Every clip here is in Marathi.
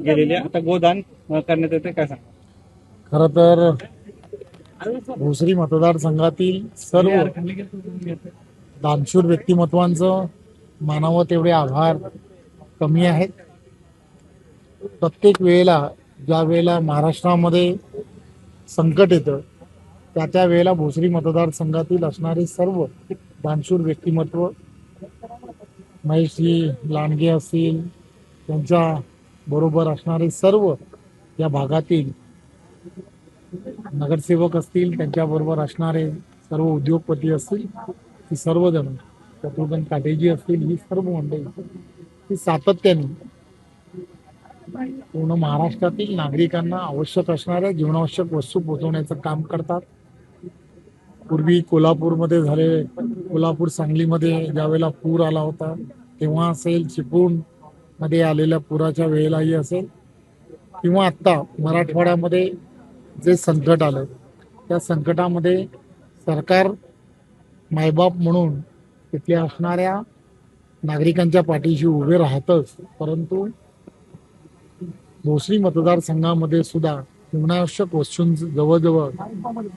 गेलेली आहे. आता गोदान करण्यात येते, काय सांगा? खरं तर भोसरी मतदारसंघातील सर्व दानशूर व्यक्तिमत्वांचं मानावं तेवढे आभार कमी आहेत. प्रत्येक वेळेला ज्या वेळेला महाराष्ट्रामध्ये संकट येतं त्या वेळेला भोसरी मतदारसंघातील असणारे सर्व दानशूर व्यक्तिमत्व, महेशजी लांडगे असतील, त्यांच्या बरोबर असणारे सर्व या भागातील नगरसेवक असतील, त्यांच्याबरोबर असणारे सर्व उद्योगपती असतील, ही सर्वजण, शत्रुघ्न काटेजी असतील, ही सर्व मंडळी ही सातत्याने पूर्ण महाराष्ट्रातील नागरिकांना आवश्यक असणाऱ्या जीवनावश्यक वस्तू पोहोचवण्याचं काम करतात. पूर्वी कोल्हापूरमध्ये झाले, कोल्हापूर सांगलीमध्ये ज्यावेळेला पूर आला होता तेव्हा असेल, चिपळूणमध्ये आलेल्या पुराच्या वेळेलाही असेल, किंवा आत्ता मराठवाड्यामध्ये जे संकट आलं त्या संकटामध्ये सरकार मायबाप म्हणून तिथल्या असणाऱ्या नागरिकांच्या पाठीशी उभे राहतच, परंतु भोसरी मतदारसंघामध्ये सुद्धा जीवनावश्यक वस्तूंचं जवळजवळ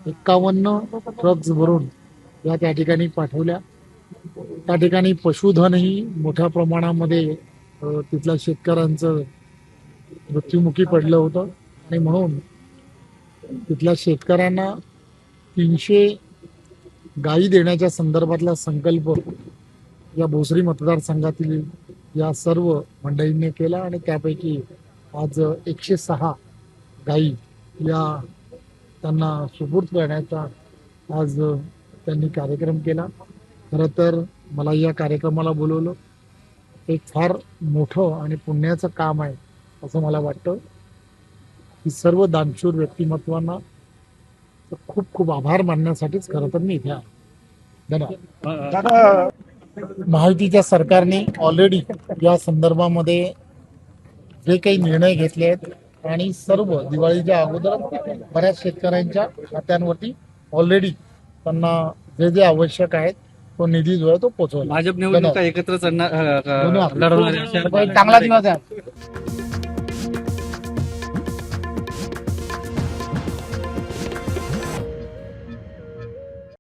51 ट्रक्स भरून त्या ठिकाणी पाठवल्या. त्या ठिकाणी पशुधनही मोठ्या प्रमाणामध्ये तिथल्या शेतकऱ्यांचं मृत्युमुखी पडलं होतं आणि म्हणून तिथल्या शेतकऱ्यांना 300 गायी देण्याच्या संदर्भातला संकल्प या भोसरी मतदारसंघातील या सर्व मंडळींनी केला आणि त्यापैकी आज 106 गायी या त्यांना सुपूर्द करण्याचा आज त्यांनी कार्यक्रम केला. खरं तर मला या कार्यक्रमाला बोलवलं एक फार मोठं आणि पुण्याचं काम आहे असं मला वाटतं. ही सर्व दानशूर व्यक्तिमत्वांना खूप खूप आभार मानण्यासाठीच खरं तर मी इथे आहे. धन्यवाद. महायुतीच्या सरकारने ऑलरेडी या संदर्भामध्ये जे काही निर्णय घेतले आहेत आणि सर्व दिवाळीच्या अगोदर बऱ्याच शेतकऱ्यांच्या खात्यांवरती ऑलरेडी त्यांना जे जे आवश्यक आहेत तो निधी जो आहे तो पोहोचवला. भाजप निवडणुका एकत्र चांगला दिवस आहे.